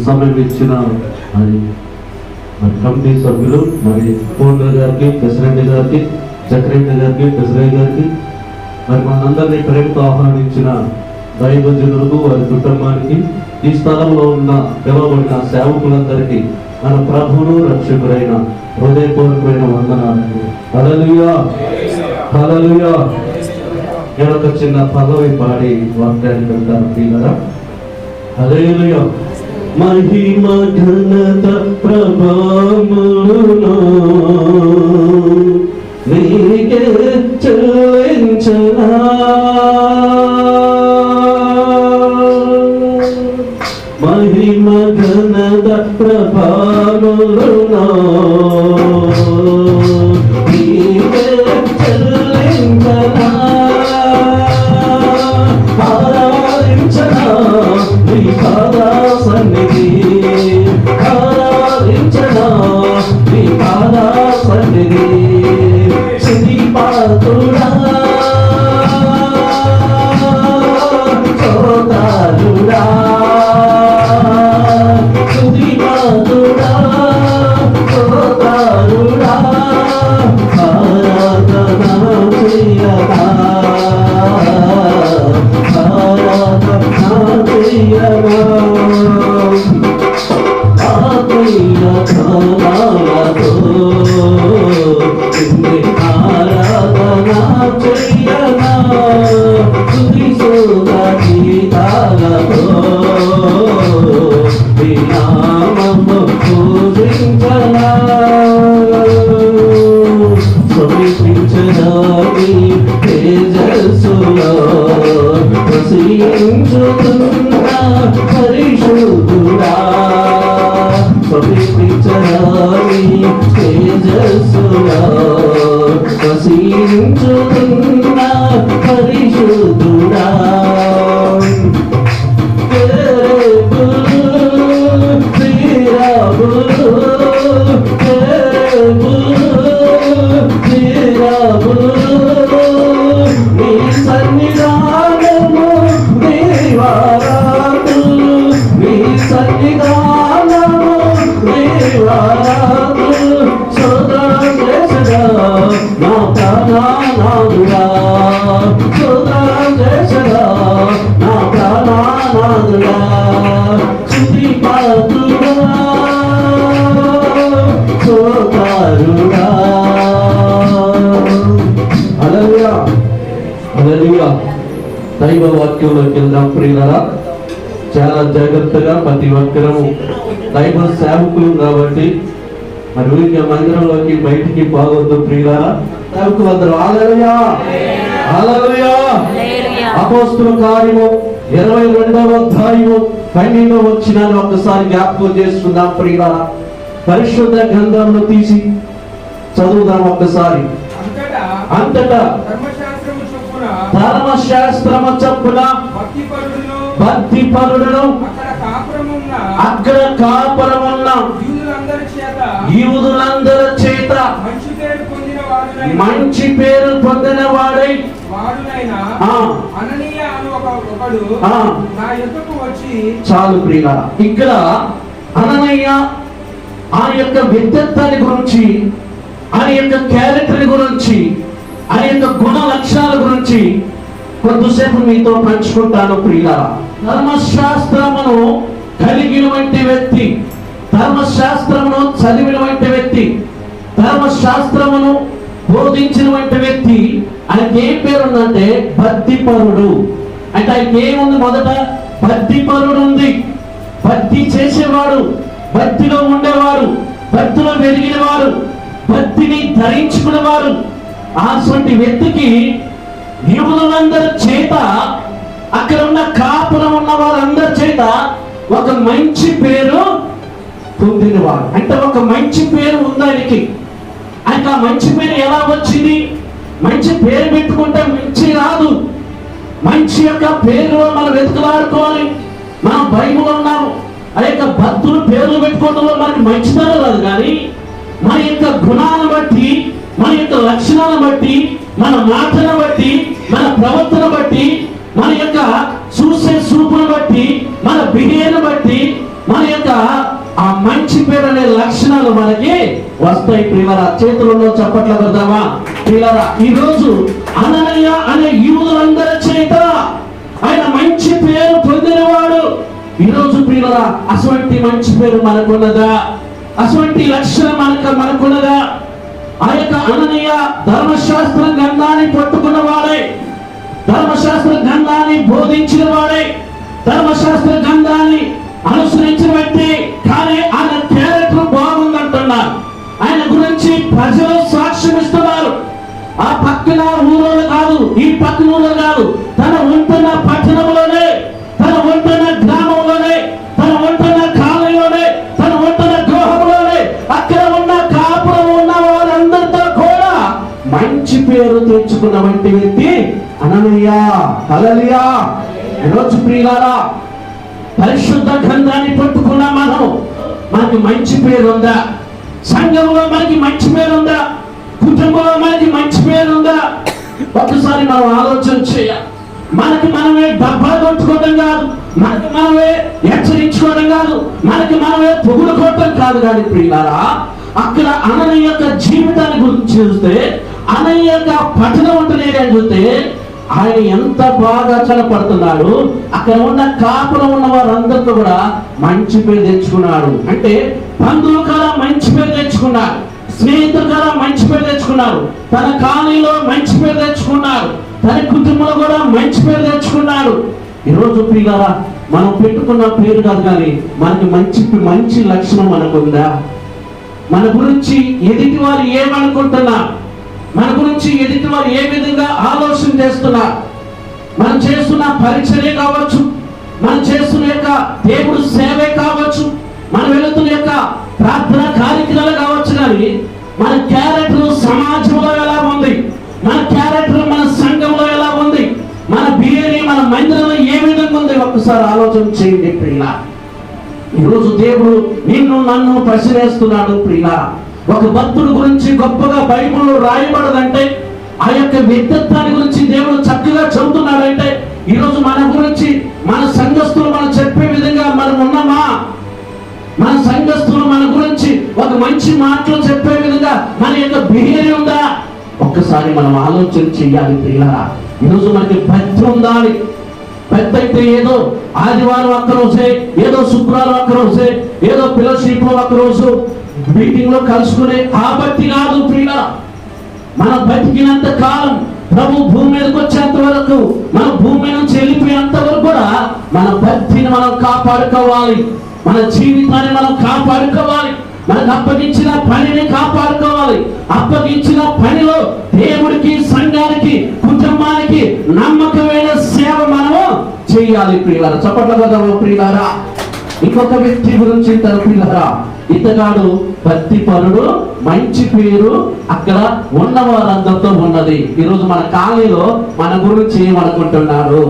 సమయం ఇచ్చిన మరి కమిటీ సభ్యులు, మరి ఫౌండర్ గారికి, ప్రెసిడెంట్ గారికి, సెక్రటరీ గారికి, ట్రెజరీ గారికి, మరి మనందరినీ ప్రేమతో ఆహ్వానించిన దైవజనులకు, వారి కుటుంబానికి, ఈ స్థలంలో ఉన్న పిలువబడిన సేవకులందరికీ మన ప్రభువును రక్షకుడైన హృదయపూర్వకమైన వందనాలు. హల్లెలూయా, హల్లెలూయా. నేను ఒక చిన్న పదవి పాడి వాక్యాన్ని వెళ్తాను ప్రియులారా. హల్లెలూయా. మహిమ ఘనత ప్రభావమును నీకే చెల్లించనా, మహిమ ఘనత ప్రభావమును నీకే చెల్లించనా, ఆరాధించనా నీ పాదా సన్నిధి, ఆరాధించనా నీ పాదా సన్నిధి. స్తుతిపాత్రుడా, స్తోత్రుడా, స్తుతిపాత్రుడా, స్తోత్రుడా, ఆరాధన చేయనా, ఆరాధన చేయనా, ఆత్మీయ ధారాలతో నిన్నే ఆరాధన చేయనా, స్తుతి స్తుత గీతాలతో నీ నామము పూజించనా, సమీపించదాని తేజస్సులో ప్రసరించుతున్న పరిశుద్ధుడా, సమీపించదాని తేజస్సులో ప్రసరించుతున్న పరిశుద్ధుడా. నీ సన్నిధానము దేవారాధులు, నీ సన్నిధానము దేవారాధులు, సోదరం చేసగా నా ప్రాణనాథుడా, సోదరం చేసగా నా ప్రాణనాథుడా. స్తుతిపాత్రుడా, స్తోత్రుడా. హల్లెలూయా, హల్లెలూయా. దైవ వాక్యంలోకి వెళ్దాం ప్రియులారా. చాలా జాగ్రత్తగా ప్రతి ఒక్కరము దైవ సేవకులు కాబట్టి మరి ఊరికే మందిరంలోకి బయటికి పోవద్దు ప్రియులారా. సేవకులందరూ హల్లెలూయా, హల్లెలూయా. అపోస్తలుల కార్యము 22వ అధ్యాయము 12వ వచనాన్ని ఒక్కసారి జ్ఞాపకం చేసుకుందాం ప్రియులారా. పరిశుద్ధ గ్రంథంలో తీసి చదువుదాం ఒక్కసారి. అంతటా ధర్మశాస్త్రము చొప్పున భక్తిపరుడును అక్కడ కాపురమున్న యూదులందరి చేత మంచి పేరు పొందిన వాడై చాలు ప్రియులారా. ఇక్కడ అననీయ ఆ యొక్క వ్యక్తిత్వాన్ని గురించి, ఆయన యొక్క క్యారెక్టర్ గురించి, ఆయన యొక్క గుణ లక్షణాల గురించి కొద్దిసేపు మీతో పంచుకుంటాను ప్రియులారా. ధర్మశాస్త్రమును కలిగినటువంటి వ్యక్తి, ధర్మశాస్త్రమును చదివినటువంటి వ్యక్తి, ధర్మశాస్త్రమును బోధించినటువంటి వ్యక్తి, ఆయనకి ఏం పేరు ఉందంటే భక్తిపరుడు. అంటే ఆయనకి ఏముంది? మొదట భక్తిపరుడు ఉంది. భక్తి చేసేవాడు, భక్తిలో ఉండేవాడు, భక్తిలో వెలిగినవారు, భక్తిని ధరించుకునేవారు. అటువంటి వ్యక్తికి యూదులందరి చేత, అక్కడ ఉన్న కాపురం ఉన్న వారందరి చేత ఒక మంచి పేరు పొందినవాడు. అంటే ఒక మంచి పేరు ఉంది ఆయనకి. ఆయనకు ఆ మంచి పేరు ఎలా వచ్చింది? మంచి పేరు పెట్టుకుంటే మంచి రాదు. మంచి యొక్క పేరు మనం వెతుకులాడుకోవాలి. మనం బైబిల్ ఉన్నాము, ఆ యొక్క భక్తులు పేర్లు పెట్టుకోవడంలో మనకి మంచితనం రాదు. కానీ మన యొక్క గుణాలను బట్టి, మన యొక్క లక్షణాలను బట్టి, మన మాటను బట్టి, మన ప్రవర్తన బట్టి, మన యొక్క చూసే చూపును బట్టి, మన బిహేవియర్ బట్టి, మన యొక్క ఆ మంచి పేరు అనే లక్షణాలు మనకి వస్తాయి. ప్రియులారా, చేతులలో చప్పట్లు కొడదామా? ప్రియులారా, ఈ రోజు అననీయ అనే యూదులందరి చేత ఆయన మంచి పేరు పొందినవాడు. ఈ రోజు ప్రియులారా, అటువంటి మంచి పేరు మనకున్నదా? అటువంటి లక్షణం మనకున్నదా? ఆ యొక్క అననీయ ధర్మశాస్త్ర గ్రంథాన్ని పట్టుకున్న వాడే, ధర్మశాస్త్ర గ్రంథాన్ని బోధించిన వాడే, ధర్మశాస్త్ర గ్రంథాన్ని అనుసరించిన వ్యక్తి. కానీ ఆయన క్యారెక్టర్ బాగుందంటున్నారు. ఆయన గురించి ప్రజలు సాక్ష్యం ఇస్తున్నారు. ఆ పక్కన ఊళ్ళో కాదు, ఈ పక్కన ఊళ్ళో కాదు, తన ఉంటున్న పట్టణంలోనే, తన ఉంటున్న గ్రామంలోనే, తన ఉంటున్న కాలనీలోనే, తన ఉంటున్న గృహంలోనే, అక్కడ ఉన్న కాపురం ఉన్న వారందరితో కూడా మంచి పేరు తెచ్చుకున్న వంటి వ్యక్తి అననీయ. హల్లెలూయా. ఈరోజు ప్రియులారా, పరిశుద్ధ గ్రంథాన్ని పట్టుకున్న మనకి మంచి పేరు ఉందా? సంఘంలో మనకి మంచి పేరు ఉందా? కుటుంబంలో మనకి మంచి పేరు ఉందా? ఒకసారి మనం ఆలోచన చేయాలి. మనకి మనమే డబ్బా కొట్టుకోవడం కాదు, మనకి మనమే హెచ్చరించుకోవడం కాదు, మనకి మనమే పొగుడుకోవటం కాదు. కానీ ప్రియులారా, అక్కడ అననీయ యొక్క జీవితాన్ని గురించి చూస్తే, అననీయ యొక్క పఠనం ఉంటుంది అని చూస్తే ఆయన ఎంత బాగా చలపడుతున్నాడు. అక్కడ ఉన్న కాపురం ఉన్న వారందరితో కూడా మంచి పేరు తెచ్చుకున్నాడు. అంటే బంధువుల కాల మంచి పేరు తెచ్చుకున్నారు, స్నేహితుల కాల మంచి పేరు తెచ్చుకున్నారు, తన కాలనీలో మంచి పేరు తెచ్చుకున్నారు, తన కుటుంబంలో కూడా మంచి పేరు తెచ్చుకున్నారు. ఈరోజు ప్రియులారా, మనం పెట్టుకున్న పేరు కాదు, కానీ మనకి మంచి లక్షణం మనకుందా? మన గురించి ఎదుటి వారు ఏమనుకుంటున్నారు, మన గురించి ఎదుటి వారు ఏ విధంగా ఆలోచన చేస్తున్నారు, మనం చేస్తున్న పరిచర్య కావచ్చు, మనం చేస్తున్న యొక్క దేవుడు సేవే కావచ్చు, మనం వెళుతున్న యొక్క ప్రార్థన కార్యక్రమాలు కావచ్చు. కానీ మన క్యారెక్టర్ సమాజంలో ఎలా ఉంది, మన క్యారెక్టర్ మన సంఘంలో ఎలా ఉంది, మన బిహేవియర్ మన మందిరంలో ఏ విధంగా ఉంది? ఒక్కసారి ఆలోచన చేయండి ప్రియులా. ఈరోజు దేవుడు నిన్ను నన్ను ప్రశ్నిస్తున్నాడు ప్రియులా. ఒక భక్తుడి గురించి గొప్పగా బైబిల్లో రాయబడదంటే, ఆ యొక్క వ్యక్తిత్వాన్ని గురించి దేవుడు చక్కగా చెబుతున్నాడంటే, ఈరోజు మన గురించి మన సంఘస్థులు మనం చెప్పే విధంగా మనం ఉన్నామా? మన సంఘస్థులు మన గురించి ఒక మంచి మాటలు చెప్పే విధంగా మన యొక్క బిహేవియర్ ఉందా? ఒక్కసారి మనం ఆలోచన చేయాలి ప్రియులారా. ఈరోజు మనకి భక్తి ఉందా అని. భక్తి అయితే ఏదో ఆదివారం ఒక్కరోజే, ఏదో శుక్రవారం ఒక్కరోజే, ఏదో ఫెలోషిప్ ఒక్కరోజు మీటింగ్ లో కలుసుకునే ఆ భక్తి కాదు ప్రియులారా. మన బతికినంత కాలం, ప్రభు భూమి మీదకి వచ్చేంత వరకు, మన భూమి నుంచి వెళ్ళిపోయేంత వరకు కూడా మన భక్తిని మనం కాపాడుకోవాలి, మన జీవితాన్ని మనం కాపాడుకోవాలి, మనకు అప్పగించిన పనిని కాపాడుకోవాలి. అప్పగించిన పనిలో దేవుడికి, సంఘానికి, కుటుంబానికి నమ్మకమైన సేవ మనము చేయాలి ప్రియులారా. చప్పట్ల కదా ప్రియులారా. ఇంకొక వ్యక్తి గురించి ప్రియులారా, ఇతగాడు భక్తిపరుడు, మంచి పేరు అక్కడ ఉన్న వారందరితో ఉన్నది. ఈరోజు మన కాలనీలో మన గురించి ఏమనుకుంటున్నారు?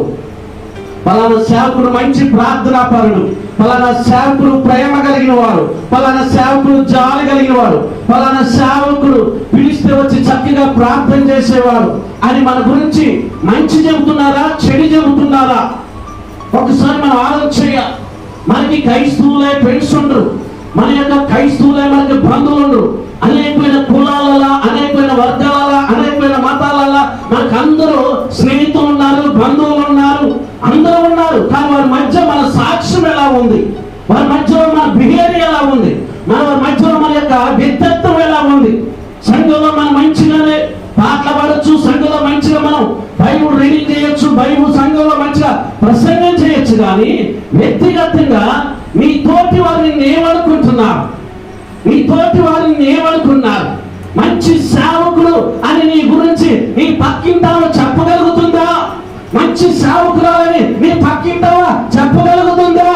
పలానా సేవకుడు మంచి ప్రార్థనా పరుడు, పలానా సేవకుడు ప్రేమ కలిగిన వాడు, పలానా సేవకుడు జాలి కలిగిన వాడు, పలానా సేవకుడు పిలిస్తే వచ్చి చక్కగా ప్రార్థన చేసేవాడు అని మన గురించి మంచి చెబుతున్నారా, చెడు చెబుతున్నారా? ఒకసారి మనం ఆలోచన చేయాలి. మనకి క్రైస్తవులే ఫ్రెండ్స్ ఉండరు, మన యొక్క క్రైస్తవులే మనకి బంధువులు ఉండరు. అనేకమైన కులాల, అనేకమైన వర్గాల, అనేకమైన మతాల మనకు అందరూ స్నేహితులు ఉన్నారు, బంధువులు ఉన్నారు, అందరూ ఉన్నారు. కానీ వారి మధ్య మన సాక్ష్యం ఎలా ఉంది, వారి మధ్యలో మన బిహేవియర్ ఎలా ఉంది, వారి మధ్యలో మన యొక్క వ్యక్తిత్వం ఎలా ఉంది? సంఘంలో మనం మంచిగానే పాటలు పాడొచ్చు, సంఘంలో మంచిగా మనం బైబుల్ రీడింగ్ చేయొచ్చు, బైబుల్ సంఘంలో మంచిగా ప్రసంగం చేయొచ్చు. కానీ వ్యక్తిగతంగా నీ తోటి వారిని ఏమనుకుంటున్నారు, నీ తోటి వారిని ఏమనుకున్నారు? మంచి సేవకుడు అని నీ గురించి నీ పక్కింటావా చెప్పగలుగుతుందా? మంచి సేవకుడు అని నీ పక్కింటావా చెప్పగలుగుతుందా?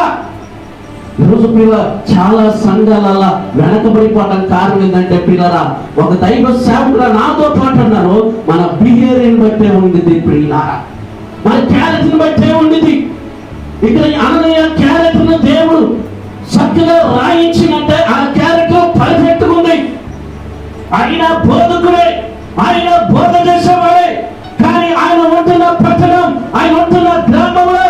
ఈరోజు పిల్ల చాలా సంఘాలలో వెనకబడిపోవడం కారణం ఏంటంటే పిల్లరా, ఒక దైవ సేవకుడు నాతో పాటు అన్నారు, మన బిహేవియర్ బట్టే ఉండింది పిల్లరా, మన క్యారెక్టర్ బట్టే ఉండింది. ఇక్కడ అననీయ క్యారెక్టర్ దేవుడు చక్కగా రాయించినట్టే ఆ క్యారెక్టర్ పర్ఫెక్ట్ ఉంది. ఆయన బోధకుడే, ఆయన బోధ చేసేవాడే. కానీ ఆయన ఉంటున్న పట్టణం, ఆయన ఉంటున్న గ్రామంలో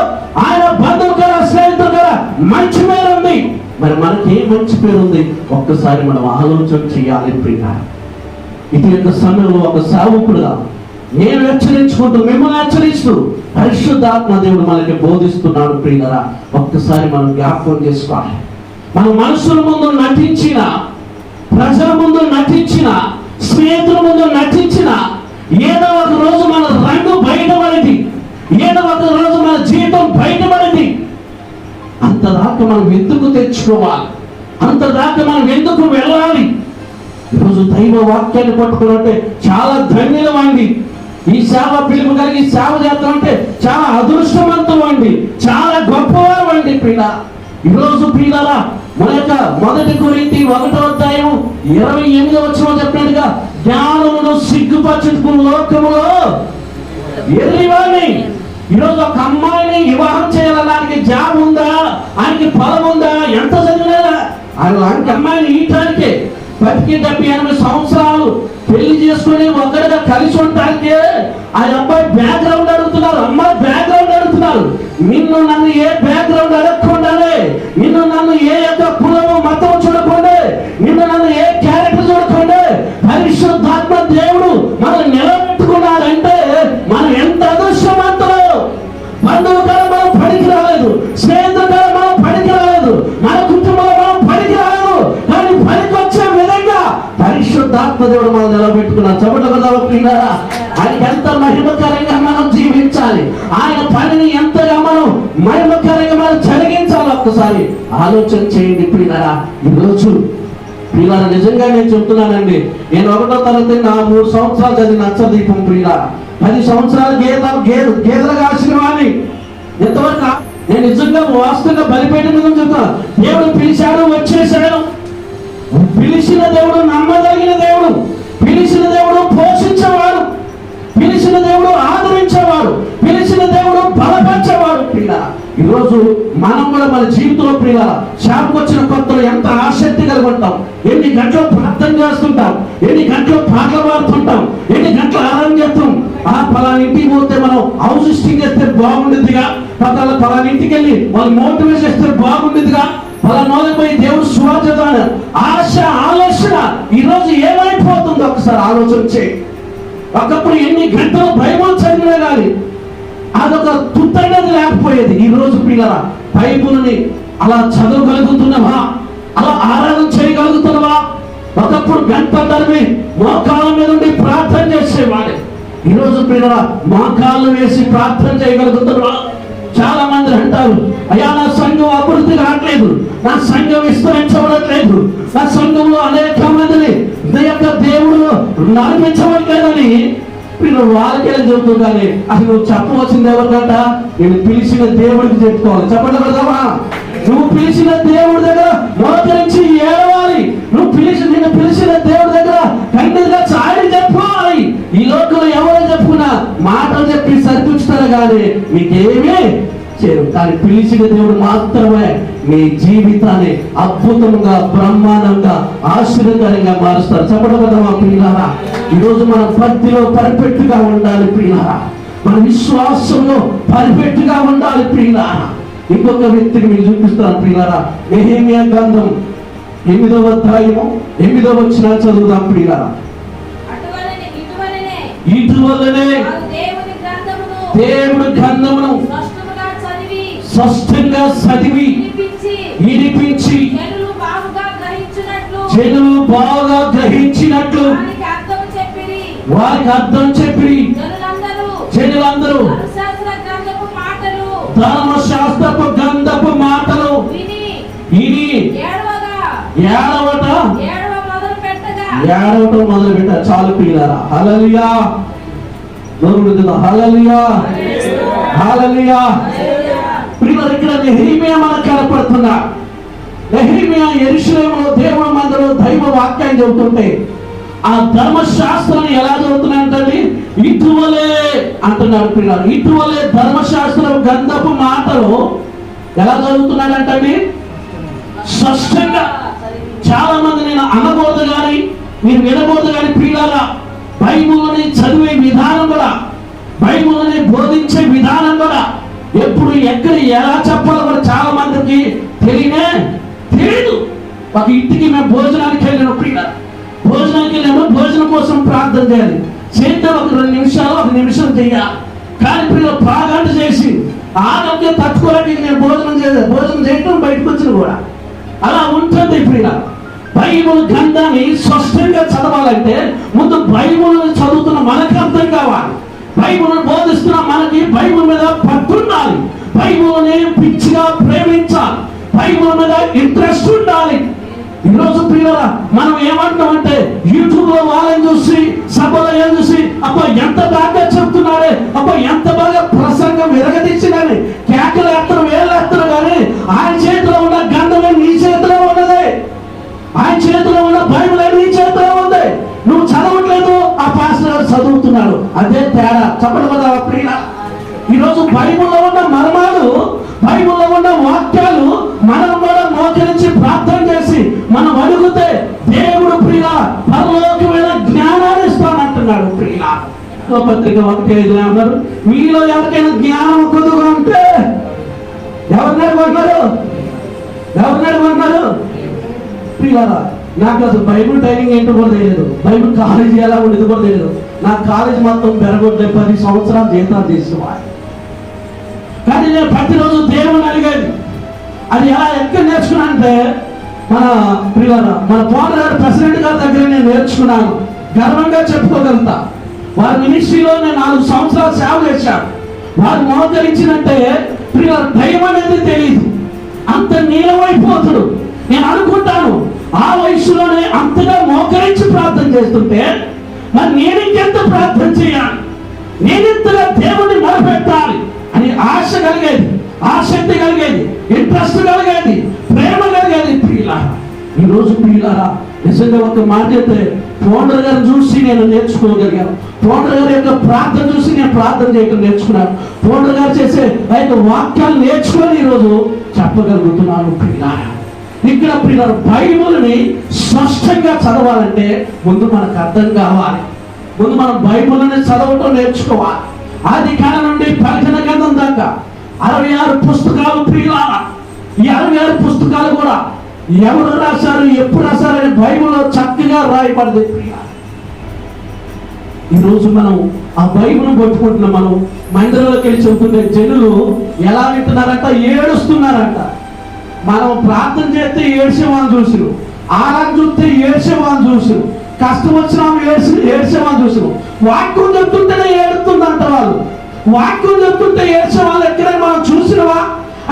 ఆయన బంధువు కదా, స్నేహితులు కదా మంచి పేరు ఉంది. మరి మనకి ఏ మంచి పేరు ఉంది ఒక్కసారి మనం ఆలోచన చేయాలి ప్రియులారా. ఇది యొక్క సమయంలో ఒక సేవకుడుగా నేను హెచ్చరించుకుంటూ మిమ్మల్ని హెచ్చరిస్తూ పరిశుద్ధాత్మ దేవుడు మనకి బోధిస్తున్నాడు ప్రియులారా. ఒక్కసారి మనం జ్ఞాపకం చేసుకోవాలి. మన మనుషుల ముందు నటించిన, ప్రజల ముందు నటించిన, స్నేహితుల ముందు నటించిన, ఏదో ఒక రోజు మన రంగు బయటపడింది, ఏదో ఒక రోజు మన జీవితం బయటపడింది. అంతదాకా మనం ఎందుకు తెచ్చుకోవాలి? అంతదాకా మనం ఎందుకు వెళ్ళాలి? ఈరోజు దైవ వాక్యాన్ని పట్టుకున్నట్టే చాలా ధన్యులమండి. ఈ సేవ పిలుపు కలిగి సేవ చేస్తామంటే చాలా అదృష్టవంతం అండి, చాలా గొప్పవారు అండి ప్రియుల. ఈరోజు ప్రియులారా, మన యొక్క 1 కొరింథీ 1:28 చెప్పినట్టుగా జ్ఞానమును సిగ్గుపరచుకు లోకములో ఎర్రివాణి. ఈరోజు ఒక అమ్మాయిని వివాహం చేయాలడానికి జాబ్ ఉందా, ఆయనకి పొలం ఉందా, ఎంత చదివినా అలాంటి అమ్మాయిని ఈయటానికే 70-80 సంవత్సరాలు పెళ్లి చేసుకుని ఒకరిగా కలిసి ఉండటానికి ఆ అబ్బాయి బ్యాక్గ్రౌండ్ అడుగుతున్నారు, అమ్మాయి బ్యాక్గ్రౌండ్ అడుగుతున్నారు. నిన్ను నన్ను ఏ బ్యాక్గ్రౌండ్ అడగకుండానే, నిన్ను నన్ను ఏ యొక్క కులము మతం చూడకుండా, నిన్ను నన్ను ఏ క్యారెక్టర్ చూడకుండా పరిశుద్ధాత్మ దేవుడు మనం నిలబెట్టుకున్నాడంటే మనం ఎంత అదృష్టవంతులు. బంధువు కాలం మనం పనికి రాలేదు, స్నేహితుల కాలం మనం పనికి రాలేదు, మన కుటుంబంలో మనం పనికి రాలేదు, కానీ పనికి వచ్చే విధంగా పరిశుద్ధాత్మ దేవుడు మనం నిలబెట్టుకున్నాం. చెప్పండి కదా ప్రియులారా, ఆయనకి ఎంత మహిమకరంగా మనం జీవించాలి, ఆయన పనిని ఎంతగా మనం మహిమకరంగా మనం జరిగించాలి. ఒక్కసారి ఆలోచన చేయండి ప్రియులారా. ఈరోజు ప్రియులారా, నిజంగా నేను చెప్తున్నానండి, నేను 1వ తరగతి నా 3 సంవత్సరాలు చదివిన అక్షరదీపం ప్రియులారా. 10 సంవత్సరాలు గేదెలు కాసిన వాడిని. ఎంతవరకు నేను నిజంగా వాస్తవంగా బలిపేట మీద చెప్తున్నా. దేవుడు పిలిచాడు, వచ్చేసాడు. పిలిచిన దేవుడు నమ్మదగిన దేవుడు, పిలిచిన దేవుడు పోషించేవాడు, పిలిచిన దేవుడు ఆదరించేవాడు, పిలిచిన దేవుడు బలపరిచేవాడు. ప్రియులారా, ఈరోజు మనం కూడా మన జీవితంలో ప్రియులారా షాప్కి వచ్చిన కొత్తలో ఎంత ఆసక్తి కలిగి ఉంటాం, ఎన్ని గంటలు ప్రార్థన చేస్తుంటాం, ఎన్ని గంటలు పాటలు పాడుతుంటాం, ఎన్ని గంటలు ఆరాధన చేస్తాం. పలానా ఇంటికి పోతే మనం హౌస్ విజిటింగ్ చేస్తే బాగుండేదిగా, పలానా ఇంటికి వెళ్ళి వాళ్ళు మోటివేట్ చేస్తే బాగుండేదిగా, పలానా పోయి దేవుడు సువార్త ఆశ ఆలోచన ఈరోజు ఏమైపోతుందో ఒకసారి ఆలోచన చేయి. ఒకప్పుడు ఎన్ని గంటలు బైబిల్ చదివినా కానీ అదొక తుత్తనేది లేకపోయేది. ఈ రోజు పిల్లరా బైబిల్ని అలా చదవగలుగుతున్నావా, అలా ఆరాధన చేయగలుగుతున్నావా? ఒకప్పుడు గంట తరబడి మోకాళ్ళ మీద ఉండి ప్రార్థన చేసేవాడే. ఈరోజు పిల్లరా మోకాళ్ళు వేసి ప్రార్థన చేయగలుగుతున్నావా? చాలా మంది అంటారు, అయ్యా నా సంఘం అభివృద్ధి కావట్లేదు, నా సంఘం విస్తరించబడట్లేదు, నా సంఘంలో అనేక మందిని దేవుడు నడిపించవట్లేదని వాళ్ళకే చెబుతుందని. అసలు నువ్వు చెప్పవలసింది ఎవరికంట? నేను పిలిచిన దేవుడికి చెప్పుకోవాలి. చెప్పండి కదమ్మా, నువ్వు పిలిచిన దేవుడి దగ్గర మోకరించి ఏడవాలి, నువ్వు నిన్ను పిలిచిన దేవుడి దగ్గర కన్నీరుగా చాడి చెప్పుకోవాలి. ఈ లోకంలో ఎవరో చెప్పుకున్నా మాటలు చెప్పి సరిపుచ్చుతారు కానీ మీకేమీ చేయరు. కానీ పిలిచిన దేవుడు మాత్రమే మీ జీవితాన్ని అద్భుతంగా, బ్రహ్మాండంగా, ఆశీర్వాదకరంగా మారుస్తారు. చెప్పడం కదా మా ప్రియులారా, ఈరోజు మనం భక్తిలో పర్ఫెక్ట్ గా ఉండాలి ప్రియులారా, మన విశ్వాసంలో పర్ఫెక్ట్ గా ఉండాలి ప్రియులారా. ఇంకొక వ్యక్తికి మీరు చూపిస్తాను ప్రియులారా. నెహెమ్యా గ్రంథం 8వ అధ్యాయము 8వ వచనం చదువుదాం ప్రియులారా. ఇటువలనే దేవుడి గ్రంథమును స్పష్టంగా చదివి వినిపించి జనులు బాగా గ్రహించినట్లు వారికి అర్థం చెప్పి జనులందరూ ధర్మశాస్త్రపు గ్రంథపు మాటలు విని ఏడవటం మొదలు పెట్ట. చాలు ప్రియులారా, హల్లెలూయా, హల్లెలూయా, హల్లెలూయా. ప్రియులారా, ఇక్కడ నెహెమ్యా మనకు కనపడుతున్నా. నెహెమ్యా యెరూషలేములో దేవుని మందిరంలో దైవ వాక్యాన్ని చెబుతుంటే ఆ ధర్మశాస్త్రాన్ని ఎలా చదువుతున్నాడంటే ఇటువలే అంటున్నాడు ప్రియులారా. ఇటువలే ధర్మశాస్త్రం గ్రంథపు మాటలు ఎలా చదువుతున్నాడంటే స్పష్టంగా. చాలా మంది నేను అనబోదు కానీ మీరు వినబోదు కానీ ప్రియులారా, బైబిల్ని చదివే విధానం కూడా, బైబిల్ని బోధించే విధానం కూడా ఎప్పుడు ఎక్కడ ఎలా చెప్పాలో కూడా చాలా మందికి తెలియనే తెలియదు. ఒక ఇంటికి మేము భోజనానికి వెళ్ళిన భోజనానికి వెళ్ళినప్పుడు భోజనం కోసం ప్రార్థన చేయాలి. చేస్తే ఒక 2 నిమిషాలు 1 నిమిషం చేయాలి. కానీ పిల్లలు ప్రార్థన చేసి ఆరోగ్యం తట్టుకోవడానికి నేను భోజనం చేయటం బయటకు వచ్చిన కూడా అలా ఉంటుంది. ప్రియ బైబిల్ గ్రంథాన్ని స్పష్టంగా చదవాలంటే ముందు బైబిల్ చదువుతున్న మనకి అర్థం కావాలి. బైబిల్ బోధిస్తున్న మనకి బైబిల్ మీద పట్టుండాలి. బైబిల్ని పిచ్చిగా ప్రేమించాలి. బైబిల్ మీద ఇంట్రెస్ట్ ఉండాలి. ఈరోజు పిల్లల మనం ఏమంటామంటే యూట్యూబ్ లో వాళ్ళని చూసి సభలో ఏం చూసి అబ్బా ఎంత బాగా చెప్తున్నాడే, అబ్బా ఎంత బాగా ప్రసంగం విరగదీసినని కేకలు ఎత్తరు వేలు ఎత్తరు. కానీ ఆయన చేతిలో ఉన్న గంధమే నీ చేతిలో ఉన్నది. ఆయన చేతిలో ఉన్న బైబిల్ నీ చేతిలో ఉంది. నువ్వు చదవట్లేదు, ఆ పాస్టర్ గారు చదువుతున్నాడు. అదే తేడా. చెప్పడం కదా ప్రియుల. ఈరోజు బైబిల్లో ఉన్న మర్మాలు, బైబిల్లో ఉన్న వాక్యాలు మనం కూడా మోకరించి ప్రార్థన చేసి మనం అడిగితే దేవుడు ప్రియ పరలోకమైన జ్ఞానాన్ని ఇస్తానంటున్నాడు. ప్రియ పత్రిక 1:5 అన్నారు, మీలో ఎవరికైనా జ్ఞానం కొద్దుగా ఉంటే ఎవరిని అడుగుతున్నారు ప్రియారా. నాకు అసలు బైబిల్ ట్రైనింగ్ ఏంటో కూడా తెలియదు. బైబిల్ కాలేజీ ఎలా ఉండేది కూడా తెలియదు. నా కాలేజ్ మొత్తం పెరగొట్టే 10 సంవత్సరాలు జీతాలు చేసేవాడు. కానీ నేను ప్రతిరోజు దేవుని అడిగేది. అది ఎలా ఎక్కడ నేర్చుకున్నానంటే మన ఫాదర్ గారు ప్రెసిడెంట్ గారి దగ్గర నేను నేర్చుకున్నాను. గర్వంగా చెప్పుకోగలుగుతా. వారి మినిస్ట్రీలో నేను 4 సంవత్సరాలు సేవ చేశాను. వారు మోకరించినంటే దైవం అనేది తెలియదు. అంత నీలమైపోతుడు. నేను అనుకుంటాను ఆ వయసులోనే అంతగా మోకరించి ప్రార్థన చేస్తుంటే మరి నేను ఇంకెంత ప్రార్థన చేయాలి, నేనెంతగా దేవుడిని మొదలుపెట్టాలి అని ఆశ కలిగేది, ఆసక్తి కలిగేది, ఇంట్రెస్ట్ కలిగేది, ప్రేమ కలిగేది. ప్రియులారా, ఈరోజు ప్రియులారా నిజంగా ఒక మాట అయితే ఫౌండర్ గారు చూసి నేను నేర్చుకోగలిగాను. ఫౌండర్ గారి యొక్క ప్రార్థన చూసి నేను ప్రార్థన చేయడం నేర్చుకున్నాను. ఫౌండర్ గారు చేసే ఆ యొక్క వాక్యాలు నేర్చుకొని ఈరోజు చెప్పగలుగుతున్నాను. ప్రియులారా, ఇక్కడ ప్రియులారా బైబిల్ని స్పష్టంగా చదవాలంటే ముందు మనకు అర్థం కావాలి. ముందు మనం బైబిల్ని చదవటం నేర్చుకోవాలి. ఆది కాలం నుండి ప్రకటన గ్రంథం దాకా 66 పుస్తకాలు ప్రియులారా. ఈ 66 పుస్తకాలు కూడా ఎవరు రాశారు, ఎప్పుడు రాశారని బైబిల్లో చక్కగా రాయబడింది. ఈరోజు మనం ఆ బైబిల్ పట్టుకుంటున్నాం. మనం మందిరంలోకి వెళ్ళి చెబుతుంటే జనులు ఎలా వింటున్నారంట, ఏడుస్తున్నారంట. మనం ప్రార్థన చేస్తే ఏడ్చేవాళ్ళని చూసిరు, ఆరాధన చూస్తే ఏడ్చేవాళ్ళని చూసిరు, కష్టం వచ్చినా ఏడ్చేవాళ్ళని చూసిరు. వాక్యం చెప్తుంటేనే ఏడుతుందంట వాళ్ళు. వాక్యం చెప్తుంటే ఏడ్చే వాళ్ళు ఎక్కడైనా మనం చూసినవా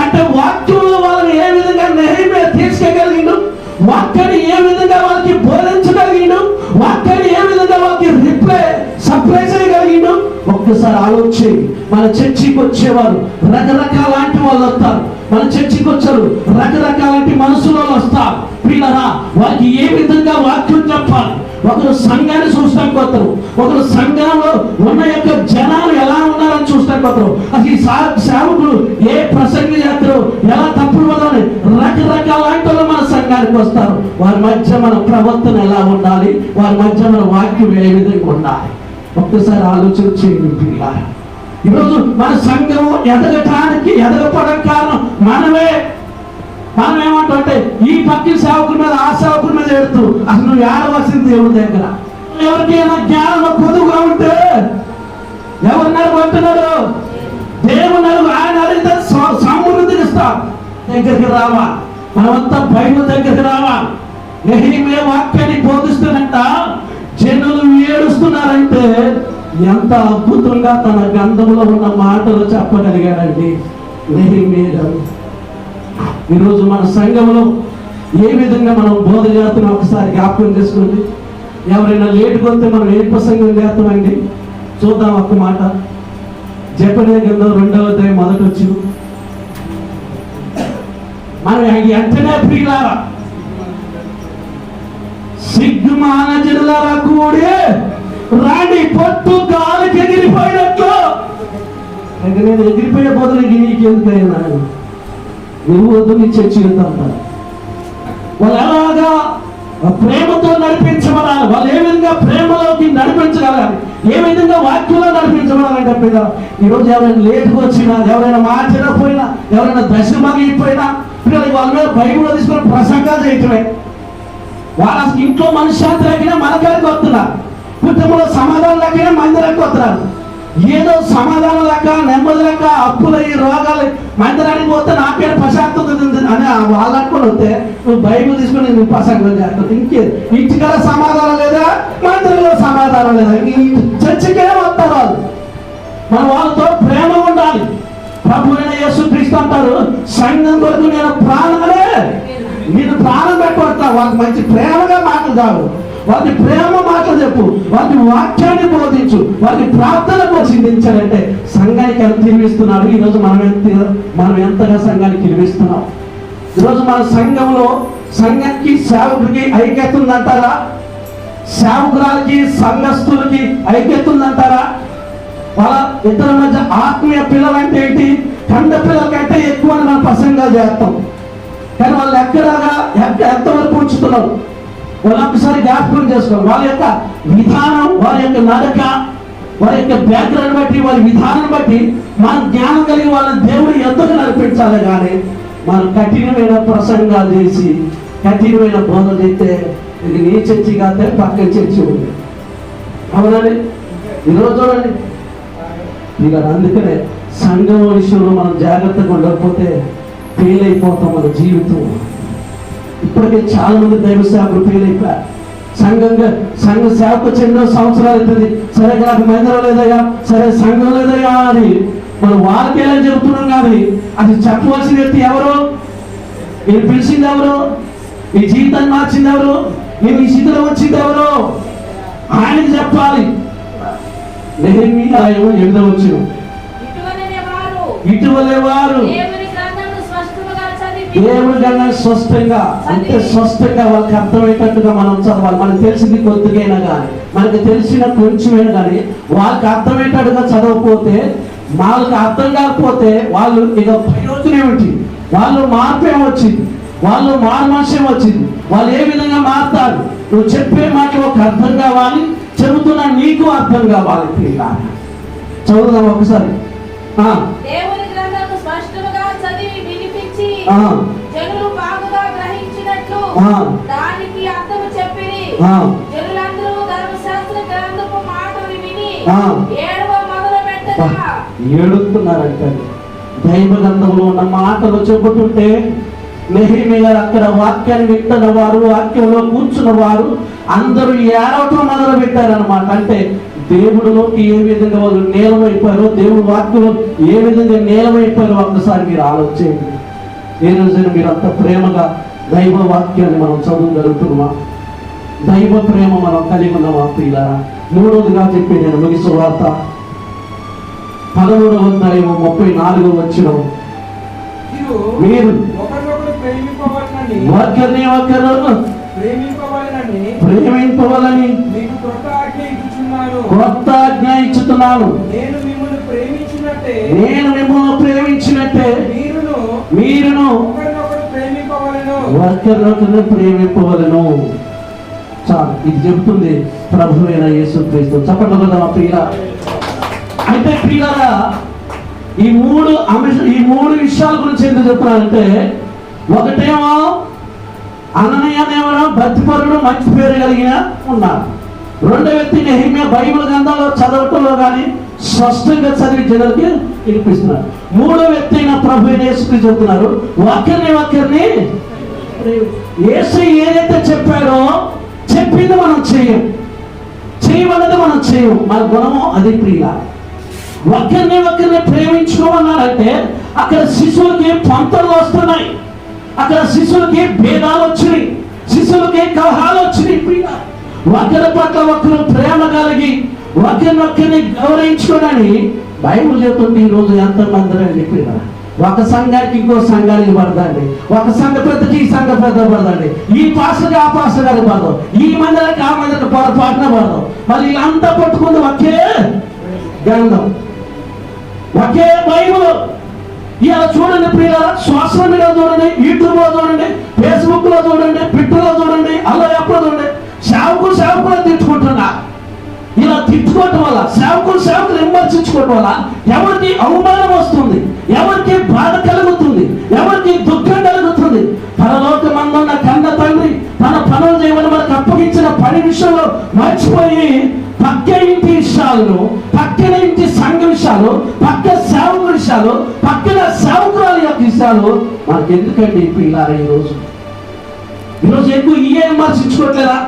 అంటే వాక్యంలో వాళ్ళని ఏ విధంగా నెహెమ్యా తీసుకెళ్ళగలిగిండు, వాక్యాన్ని ఏ విధంగా వాళ్ళకి బోధించగలిగిండు, వాక్యాన్ని ఏ విధంగా వాళ్ళకి సప్లై చేయగలిగిండు. ఒక్కసారి ఆలోచించి మన చర్చికి వచ్చేవారు రకరకాలాంటి వాళ్ళు వస్తారు. మన చర్చికి వచ్చారు రకరకాలంటి మనసులో వస్తారు. పిల్లరా వారికి ఏ విధంగా వాక్యం చెప్పాలి. ఒకరు సంఘాన్ని చూస్తానికి వస్తారు, ఒకరు సంఘంలో ఉన్న యొక్క జనాలు ఎలా ఉన్నారని చూస్తానికి వస్తారు. అసలు ఈ సేవకులు ఏ ప్రసంగం చేస్తారు, ఎలా తప్పుడు వదని రకరకాల మన సంఘానికి వస్తారు. వారి మధ్య మన ప్రవర్తన ఎలా ఉండాలి, వారి మధ్య మన వాక్యం ఏ విధంగా ఉండాలి. ఒక్కసారి ఆలోచన చేయండి పిల్లరా. ఈరోజు మన సంఘం ఎదగపడడం కారణం మనమే. మనం ఏమంటే ఈ పక్కి సేవకుల మీద ఆ సేవకుల మీద ఎడుతూ అసలు నువ్వు ఏడవలసింది దేవుడి దగ్గర. ఎవరికైనా జ్ఞానం పొదువుగా ఉంటే ఎవరిని అడుగుతున్నాడు, దేవుని అడుగు. ఆయన అడిగితే సమృద్ధిని ఇస్తాం. దగ్గరికి రావా, మనమంతా బైబిల్ దగ్గరికి రావా. నెహెమ్యా వాక్యాన్ని బోధిస్తున్నట్ట జనులు ఏడుస్తున్నారంటే ఎంత అద్భుతంగా తన గ్రంథంలో ఉన్న మాటలు చెప్పగలిగాడండి నెహెమ్యా గారు. ఈరోజు మన సంఘంలో ఏ విధంగా మనం బోధ చేస్తున్నాం ఒకసారి జ్ఞాపకం చేసుకోండి. ఎవరైనా లేటుకు వస్తే మనం ఏ ప్రసంగం చేస్తామండి చూద్దాం. ఒక్క మాట జెఫన్యా గ్రంథం 2వ అధ్యాయం 1 వచ్చిన మనం వెంటనే ప్రియులారా సిగ్గుమాన జిల్లారా కూడి రాణి పొట్టు గాలికి ఎగిరిపోయినట్లు. నేను ఎగిరిపోయే బదులు నీకెందుకైనా నువ్వు వద్దు నీ చర్చి వెళ్తాను. వాళ్ళు ఎలాగా ప్రేమతో నడిపించబడాలి, వాళ్ళు ఏ విధంగా ప్రేమలోకి నడిపించగలగాలి, ఏ విధంగా వాక్యంలో నడిపించబడాలంటే ఈరోజు ఎవరైనా లేటుకు వచ్చినా, ఎవరైనా మార్చకపోయినా, ఎవరైనా దశ మగిపోయినా పిల్లలకి వాళ్ళ మీద బైబిల్ తీసుకుని ప్రసంగాలు చేయటమే. వాళ్ళ ఇంట్లో మనశ్శాంతి లేకనే మనకాడికి వస్తున్నారు, కుటుంబంలో సమాధానం లేకనే మందిరానికి వస్తున్నారు. ఏదో సమాధానం లేక నెమ్మది లేక అప్పులు రోగాలు మందిరానికి పోతే నాకేం ప్రశాంతత అని వాళ్ళు అనుకుని వస్తే నువ్వు బైబిల్ తీసుకుని నువ్వు ప్రసంగం చేస్తావు. ఇంకే ఇంటికాడ సమాధానం లేదా, మందిరంలో సమాధానం లేదా, చర్చికే వస్తారు వాళ్ళు. మన వాళ్ళతో ప్రేమ ఉండాలి. ప్రభు అయిన యేసుక్రీస్తు అంటారు, సంఘం కొరకు నేను ప్రాణం పెట్టవట్లా. వాళ్ళకి మంచి ప్రేమగా మాటలు కాదు, వారికి ప్రేమ మాటలు చెప్పు, వారికి వాక్యాన్ని బోధించు, వారికి ప్రార్థన చిందించాలంటే సంఘానికి ఎంత తిరిగిస్తున్నాడు. ఈరోజు మనం ఎంతగా సంఘానికి తిరిగిస్తున్నాం. ఈరోజు మన సంఘంలో సంఘానికి సేవకుడికి ఐక్యత ఉందంటారా? సేవకురాలకి సంఘస్థులకి ఐక్యత ఉందంటారా? వాళ్ళ ఇద్దరి మధ్య ఆత్మీయ పిల్లలంటే ఏంటి? కండ పిల్లలకంటే ఎక్కువ మనం ప్రసంగాలు చేస్తాం, కానీ వాళ్ళు ఎంతవరకు ఉంచుతున్నారు వాళ్ళు ఒక్కసారి జ్ఞాపకం చేసుకోవాలి. వాళ్ళ యొక్క విధానం, వారి యొక్క నడక, వారి యొక్క బ్యాక్గ్రౌండ్ బట్టి, వారి విధానం బట్టి మన జ్ఞానం కలిగి వాళ్ళని దేవుడు ఎంతగా నడిపించాలి. కానీ మనం కఠినమైన ప్రసంగాలు చేసి కఠినమైన బోధన చేస్తే ఇది నీ చర్చి కాదే పక్కన చర్చి ఉంది. అవునండి, ఈరోజు చూడండి ఇక అందుకనే సంఘం విషయంలో మనం జాగ్రత్తగా ఉండకపోతే ఫెయిల్ అయిపోతాం మన జీవితం. ఇప్పటికే చాలా మంది దైవ సేవకులు ఫెయిల్ అయిపోయారు. సంఘ సేవకు చెందిన సంవత్సరాలు అవుతుంది, సరే నాకు మందిరం లేదయ్యా, సరే సంఘం లేదయ్యా అని మనం వాళ్ళకి ఎలా చెబుతున్నాం. కానీ అది చెప్పవలసిన వ్యక్తి ఎవరు? నేను పిలిచింది ఎవరు? నీ జీవితాన్ని మార్చింది ఎవరు? నేను ఈ స్థితిలో వచ్చింది ఎవరు? ఆయనకి చెప్పాలి. నెహెమ్యా 8వ వచనం, ఇటీవలే వారు దేవుడి కన్నా స్పష్టంగా, అంటే స్పష్టంగా వాళ్ళకి అర్థమయ్యేటట్టుగా మనం చదవాలి. మనకు తెలిసింది కొద్దిగైనా కానీ, మనకు తెలిసిన కొంచెమైనా కానీ వాళ్ళకి అర్థమయ్యేటట్టుగా చదవకపోతే, వాళ్ళకి అర్థం కాకపోతే వాళ్ళు ఇక ప్రయోజనం ఏమిటి? వాళ్ళు మార్పు ఏమొచ్చింది, వాళ్ళు మారుమనసు వచ్చింది, వాళ్ళు ఏ విధంగా మారుతారు? నువ్వు చెప్పే మాట ఒక అర్థం కావాలి, చెబుతున్నా నీకు అర్థం కావాలి. చదువుదాం ఒకసారి. దేవుని గ్రంథము స్పష్టంగా చదివి వినిపించి జనులు బాగుగా గ్రహించినట్లు దానికి అర్థం చెప్పిరి. జనులందరూ ధర్మశాస్త్ర గ్రంథపు మాటలు విని ఏడవ మొదలు పెట్టగా ఏడుస్తున్నారంటే దైవ గ్రంథంలో ఉన్న మాటలు చెబుతుంటే నెహెమ్యా అక్కడ వాక్యాన్ని వింటున్న వారు, వాక్యంలో కూర్చున్న వారు అందరూ ఏడవటం మొదలు పెట్టారనమాట. అంటే దేవుడిలోకి ఏ విధంగా వాళ్ళు నేలమైపోయారో, దేవుడి వాక్యంలో ఏ విధంగా నేలమైపోయారో ఒక్కసారి మీరు ఆలోచించండి. ఏ రోజైనా మీరు అంత ప్రేమగా దైవ వాక్యాన్ని మనం చదవగలుగుతున్నామా? దైవ ప్రేమ మనం కలిగి ఉన్నామా ప్రియులారా? 3వదిగా చెప్పి నేను ముగిసు వార్త 13వ అధ్యాయం 34వ వచనం, మీరు ఒకరిని ఒకరు ప్రేమింపవాలని కొత్త ఆజ్ఞ ఇచ్చుతున్నాను. నేను మిమ్మల్ని ప్రేమించినట్టే మీరును ఒకరినొకరు ప్రేమింపవలను. చాలు, ఇది చెబుతుంది ప్రభు అయిన యేసుక్రీస్తు. చెప్పండి కదా మా ప్రియుల. అయితే ప్రియులారా, ఈ మూడు విషయాల గురించి ఎందుకు చెప్తున్నానంటే, ఒకటేమో అననీయ అనేవాడు భక్తిపరుడు, మంచి పేరు కలిగిన ఉన్నారు. రెండో వ్యక్తి నెహెమ్యా బైబిల్ గ్రంథంలో చదవటంలో కానీ స్పష్టంగా చదివి జనాలకి వినిపిస్తున్నారు. మూడో వ్యక్తి అయిన ప్రభు యేసుక్రీస్తు చెప్తున్నారు, ఒకరిని యేసు ఏదైతే చెప్పాడో చెప్పింది మనం చేయమన్నది మనం చేయం. మన గుణము అది ప్రియ. ఒకరిని ప్రేమించుకోమన్నారంటే అక్కడ శిశువులకి పంతలు వస్తున్నాయి, అక్కడ శిశువులకి భేదాలు వచ్చినాయి, శిశువులకి కలహాలు వచ్చినాయి. ప్రియ, ఒకరి పట్ల ఒకరు ప్రేమ కలిగి ఒకరినొక్కరిని గౌరవించుకోవడానికి బైబిల్ చెప్తుంది. ఈరోజు ఎంతమంది అని చెప్పిన ఒక సంఘానికి ఇంకో సంఘానికి పడదండి, ఒక సంఘ పెద్దకి ఈ సంఘ పెద్ద పడదండి, ఈ పాసకి ఆ పాస గారికి పడదాం, ఈ మందిరానికి ఆ మందిరానికి పొరపాటున పడదాం. మళ్ళీ వీళ్ళంతా పట్టుకుంది ఒకే గ్రంథం, ఒకే బైబిల్. ఇలా చూడండి ప్రియుల, సోషల్ మీడియా చూడండి, యూట్యూబ్ లో చూడండి, ఫేస్బుక్ లో చూడండి, ట్విట్టర్ లో చూడండి, అలా ఎప్పుడు చూడండి, సేవకులు తిట్టుకుంటున్నా. ఇలా తిట్టుకోవటం వల్ల, సేవకులు విమర్శించుకోవటం వల్ల ఎవరికి అవమానం వస్తుంది, ఎవరికి బాధ కలుగుతుంది, ఎవరికి దుఃఖం కలుగుతుంది విషయంలో మర్చిపోయి పక్క ఇంటి విషయాలను, పక్కన ఇంటి సంఘ విషయాలు, పక్క సేవకు విషయాలు, పక్కన సేవకురాలు యొక్క విషయాలు మనకు ఎందుకండి పిల్లారా? ఈరోజు ఎక్కువ విమర్శించుకోవట్లేదా?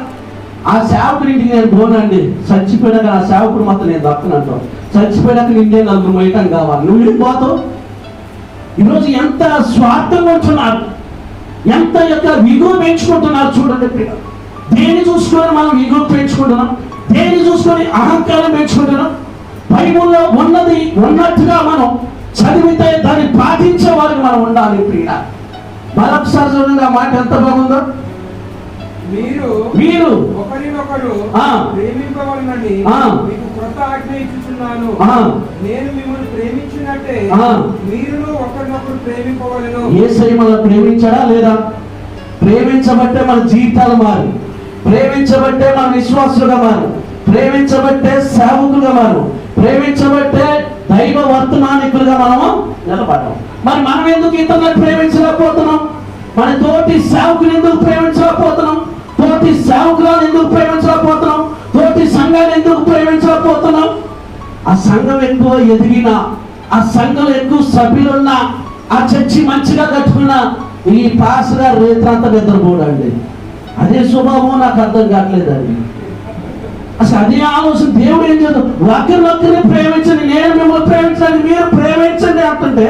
ఆ సేవకుడి ఇంటికి నేను పోనండి, చచ్చిపోయాక ఆ సేవకుడు మాత్రం నేను దక్కనంటావు, చచ్చిపోయాక నిన్నే నలుగురు మొయ్యటం కావాలి, నువ్వు ఏం పోతావు? ఈరోజు ఎంత స్వార్థంగా ఉంటున్నారు, ఎంత యొక్క విగువ పెంచుకుంటున్నారు చూడండి. దేన్ని చూసుకొని మనం విగువ పెంచుకుంటున్నాం, దేన్ని చూసుకొని అహంకారం పెంచుకుంటున్నాం. బైబుల్లో ఉన్నది ఉన్నట్టుగా మనం చదివితే దాన్ని పాటించే వారికి మనం ఉండాలి. ప్రియ మరొకసారి చూడండి, ఆ మాట ఎంత బాగుందో. మీరు ఒకరినొకరు ప్రేమింపవలనని మీకు క్రొత్త ఆజ్ఞ ఇచ్చుచున్నాను. నేను మిమ్మల్ని ప్రేమించినట్టే మీరును ఒకరినొకరు ప్రేమింపవలెను. యేసయ్య మనల్ని ప్రేమించాడా లేదా? ప్రేమించబట్టే మన జీవితాలు మారు, ప్రేమించబట్టే మన విశ్వాసులుగా మారు, ప్రేమించబట్టే సేవకులుగా మారు, ప్రేమించబట్టే దైవ వర్తమానికులుగా మనము నిలబడ్డాం. మరి మనం ఎందుకు ఇతరులను ప్రేమించలేకపోతున్నాం? మన తోటి సేవకులు ఎందుకు ప్రేమించలేకపోతున్నాం? తోటి సేవకులను ఎందుకు ప్రేమించలేకపోతున్నాం? తోటి సంఘాన్ని ఎందుకు ప్రేమించలేకపోతున్నాం? ఆ సంఘం ఎక్కువ ఎదిగినా, ఆ సంఘంలో ఎక్కువ సభ్యులున్నా, ఆ చర్చి మంచిగా కట్టుకున్నా ఈ పాస్ గారు రేత్రంతా నిద్రపోడండి. అదే స్వభావం నాకు అర్థం కావట్లేదండి. అసలు అదే ఆలోచన. దేవుడు ఏం చేద్దాం, ఒకరినొక్కరిని ప్రేమించండి, నేను మిమ్మల్ని ప్రేమించండి, మీరు ప్రేమించండి అంటుంటే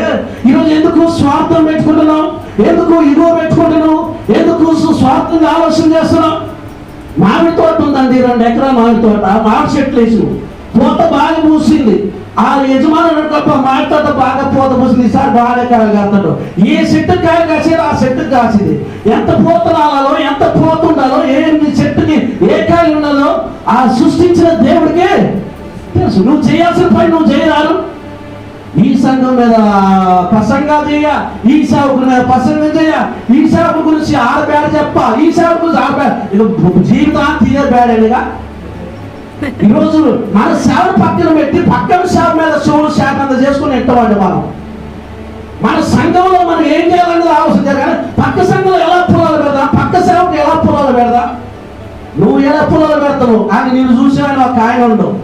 ఈరోజు ఎందుకు స్వార్థం పెట్టుకుంటున్నాం? ఎందుకు ఇగో పెట్టుకుంటున్నాం? ఎందుకు స్వార్థంగా ఆలోచన చేస్తున్నాం? మామిడి తోట ఉందండి, 2 ఎకరాల మామిడి తోట, మామిడి చెట్లు వేసి పూత బాగా పూసింది. ఆ యజమానుడు గొప్ప మామిడి తోట బాగా పూత పూసింది, ఈసారి బాగా కాయలు కాస్తాడు. ఏ చెట్టు కాయలు కాసేది ఆ చెట్టు కాసింది. ఎంత పూత రావాలో, ఎంత పూత ఉండాలో, ఏ చెట్టుకి ఏ కాయలు ఉండాలో ఆ సృష్టించిన దేవుడికే తెలుసు. నువ్వు చేయాల్సిన పని నువ్వు చేయరాదు. ఈ సంఘం మీద ప్రసంగాలు చేయ, ఈ సేవకుల మీద ప్రసంగం చేయ, ఈ సేవకుల గురించి ఆడబేడ చెప్ప, ఈ సేవకు గురించి ఆడబేడ, జీవితాన్ని తీయబేడగా. ఈరోజు మన సేవను పక్కన పెట్టి పక్కన సేవ మీద చెవులు శాఖంత చేసుకుని ఎట్టవాడు మనం. మన సంఘంలో మనం ఏం చేయాలన్నది ఆలోచన చేయాలి. పక్క సంఘంలో ఎలా పొలాలు పెడదాం, పక్క సేవకు ఎలా పొలాలు పెడదాం. నువ్వు ఎలా పొలాలు పెడతావు కానీ నేను చూసిన ఒక ఆయన ఉండవు,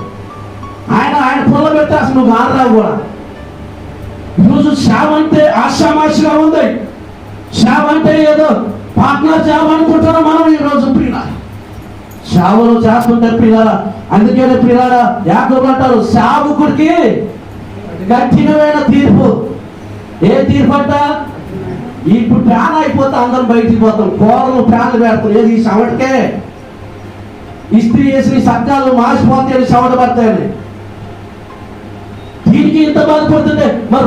ఆయన పొలం పెడితే అసలు నువ్వు ఆనరావు కూడా. ఈరోజు సేవ అంటే ఆశామాషిగా ఉంది. సేవ అంటే ఏదో పార్ట్నర్ సేవ అనుకుంటున్నాం మనం. ఈరోజు ప్రియుల సేవలు చేస్తుంటే ప్రియులారా, అందుకనే ప్రియులారా యాకోబు అంటారు, సేవకుడికి కఠినమైన తీర్పు. ఏ తీర్పు అంట? ఇప్పుడు ఫ్యాన్ అయిపోతే అందరం బయటికి పోతాం, కూరలు ఫ్యాన్లు పెడతాం. ఏది ఈ సవటకే ఇస్త్రీ వేసిన సగ్గాలు మాసిపోతాయని సవట పడతాయని. దీనికి ఇంత బాధపడుతుంటే మరి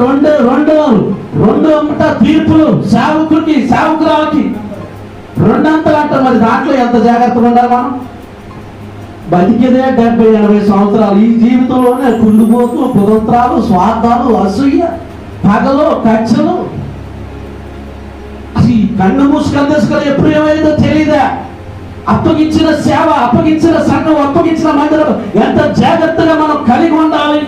రెండు అమ్మట తీర్పులు సేవకుడికి సేవకురాలకి 2 అంతలు అంట. మరి దాంట్లో ఎంత జాగ్రత్తగా ఉండాలి మనం? బతికేదే 70-80 సంవత్సరాలు. ఈ జీవితంలోనే కుళ్ళుపోతూ కుతంత్రాలు, స్వార్థాలు, అసూయ, పగలు, కక్షలు. అసలు ఈ కన్ను మూసుకలు తీసుకొని ఎప్పుడు ఏమైందో తెలియదా? అప్పగించిన సేవ, అప్పగించిన సంఘం, అప్పగించిన మందిరం ఎంత జాగ్రత్తగా మనం కలిగి ఉండాలి,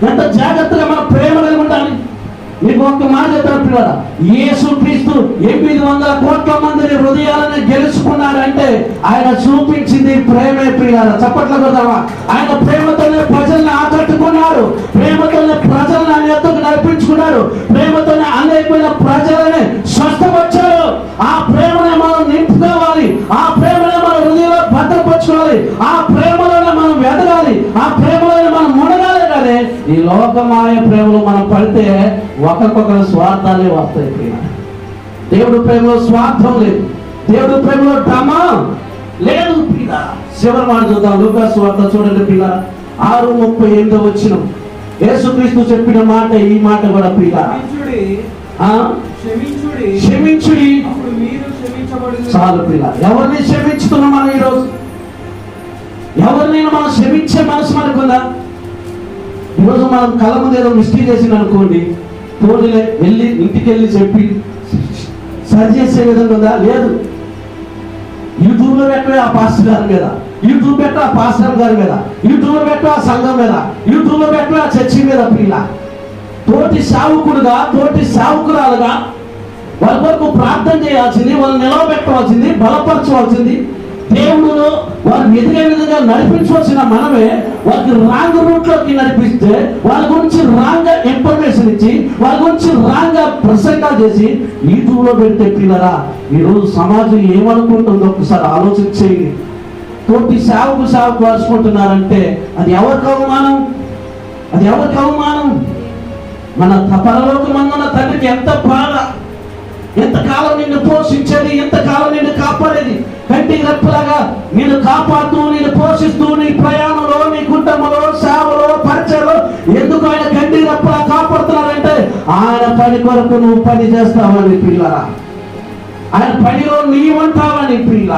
ఎంత జాగ్రత్తగా మనం ప్రేమ కలిగి ఉండాలి. మీకు ఒక్క మాట చెప్తాను పిల్లరా, యేసుక్రీస్తు 800 కోట్ల మందిని హృదయాలను గెలుచుకున్నారంటే ఆయన చూపించింది ప్రేమే. ప్రియారా చప్పట్లు కొడదామా? ఆయన ప్రేమతోనే ప్రజల్ని ఆకట్టుకున్నాడు, ప్రేమతోనే ప్రజల్ని ఆయన ఎత్తుకు నడిపించుకున్నాడు, ప్రేమతోనే అనేకమైన ప్రజలని స్వస్థపరిచాడు. ఆ ప్రేమనే మనం నింపుకోవాలి, ఆ ప్రేమనే మన హృదయంలో భద్రపరచుకోవాలి, ఆ ప్రేమలోనే మనం వెదగాలి, ఆ ప్రేమలోనే మనం మునగాలి. కానీ ఈ లోకమాయ ప్రేమలో మనం పడితే ఒకరికొకరు స్వార్థాలే వస్తాయి. దేవుడు ప్రేమలో స్వార్థం లేదు, దేవుడు ప్రేమలో డ్రామా లేదు. చివరి మాట చూద్దాం, లూకాసు వార్త చూడండి పిల్ల 6:38 వచ్చిన యేసుక్రీస్తు చెప్పిన మాట ఈ మాట కూడా పిల్ల, క్షమించుడి చాలు పిల్ల. ఎవరిని క్షమించుతున్నాం మనం ఈరోజు? ఎవరినైనా మనం క్షమించే మనసు మనకుందా? ఈరోజు మనం కళ్ళ ముందు ఏదో మిస్టేక్ చేసింది అనుకోండి, తోడులే వెళ్ళి ఇంటికి వెళ్ళి చెప్పి సరి చేసే విధంగా ఉందా? లేదు. యూట్యూబ్లో పెట్టే ఆ పాస్టర్ గారి మీద, యూట్యూబ్ పెట్టు ఆ పాస్టర్ గారి మీద, యూట్యూబ్లో పెట్టు ఆ సంఘం మీద, యూట్యూబ్లో పెట్టు ఆ చర్చి మీద. పిల్ల తోటి సేవకుడుగా, తోటి సేవకురాలుగా వాళ్ళ వరకు ప్రార్థన చేయాల్సింది, వాళ్ళు నిలవబెట్టవలసింది, బలపరచవలసింది, దేవుడు వారిని ఎదిగే విధంగా నడిపించవలసిన మనమే వారికి రాంగ్ రూట్ లోకి నడిపిస్తే వాళ్ళ గురించి రాంగ్ ఇన్ఫర్మేషన్ ఇచ్చి వాళ్ళ గురించి రాంగ్ ప్రసంగాలు చేసి యూట్యూబ్లో పెడితే పిల్లరా ఈరోజు సమాజం ఏమనుకుంటుందో ఒకసారి ఆలోచించేయండి. తోటి సేవకు వరుసుకుంటున్నారంటే అది ఎవరికి అవమానం? అది ఎవరికి అవమానం? మన పరలోకమందున్న తండ్రికి ఎంత బాధ, ఎంతకాలం నిన్ను పోషించేది, ఎంతకాలం నిన్ను కాపాడేది, కంటికి రెప్పలాగా నిన్ను కాపాడుతూ నిన్ను పోషిస్తూ నీ ప్రయాణంలో నీ కుటుంబంలో సేవలో పరిచయలో ఎందుకు ఆయన కంటికి రెప్పలా కాపాడుతున్నారంటే ఆయన పని కొరకు నువ్వు పని చేస్తావని పిల్లరా, ఆయన పనిలో నీవంటావని పిల్ల.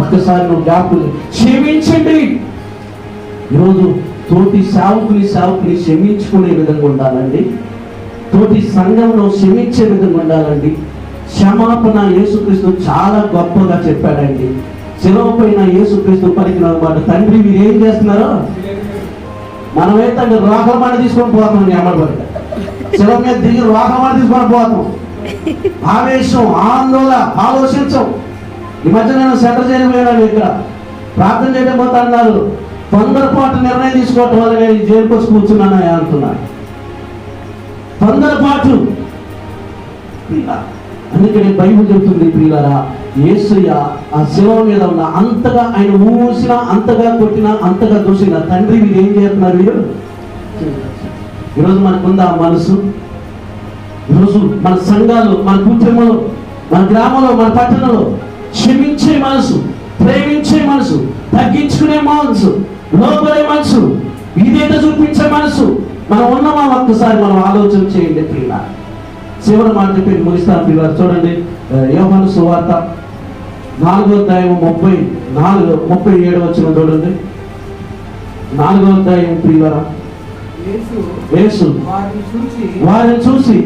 ఒక్కసారి నువ్వు జ్ఞాపకం క్షమించండి. ఈరోజు తోటి సేవకుని క్షమించుకునే విధంగా ఉండాలండి. తోటి సంఘంలో క్షమించే విధంగా ఉండాలండి. క్షమాపణ యేసుక్రీస్తు చాలా గొప్పగా చెప్పాడండి. శిలువ పైన యేసుక్రీస్తు పలికిన మాట, తండ్రి మీరు ఏం చేస్తున్నారో, మనమైతే రోగమాన తీసుకొని పోతాం, ఎమ్మడబడి శిలువ మీద దిగి రోగమాన తీసుకొని పోతాం. ఆవేశం, ఆందోళన, ఆలోచించం. ఈ మధ్య నేను సెంటర్ చేయడం ఇక్కడ ప్రార్థన చేయడం పోతా అన్నారు. తొందరపాటు నిర్ణయం తీసుకోవటం వల్ల నేను జైలుకి వచ్చి కూర్చున్నాను అంటున్నాను. తొందరపాటు. అందుకని బైబిల్ చెప్తుంది ప్రియులారా, యేసయ్య ఆ శిలువ మీద ఉన్న అంతగా ఆయన ఊసినా, అంతగా కొట్టినా, అంతగా దూసినా తండ్రి మీరు ఏం చేస్తున్నారు? ఈరోజు మనకుందా ఆ మనసు? ఈరోజు మన సంఘాలు, మన కుటుంబంలో, మన గ్రామంలో, మన పట్టణంలో క్షమించే మనసు, ప్రేమించే మనసు, తగ్గించుకునే మనసు, లోపడే మనసు, విధేయత చూపించే మనసు మనం ఉన్నామా? ఒక్కసారి మనం ఆలోచన చేయండి పిల్ల. చివరి మాట చెప్పి ముగిస్తాను పిల్లలు. చూడండి యోహాను సువార్త 4వ అధ్యాయం 37 వచ్చిన చూడండి. 4వ అధ్యాయం పిల్లల యేసు వారిని చూసి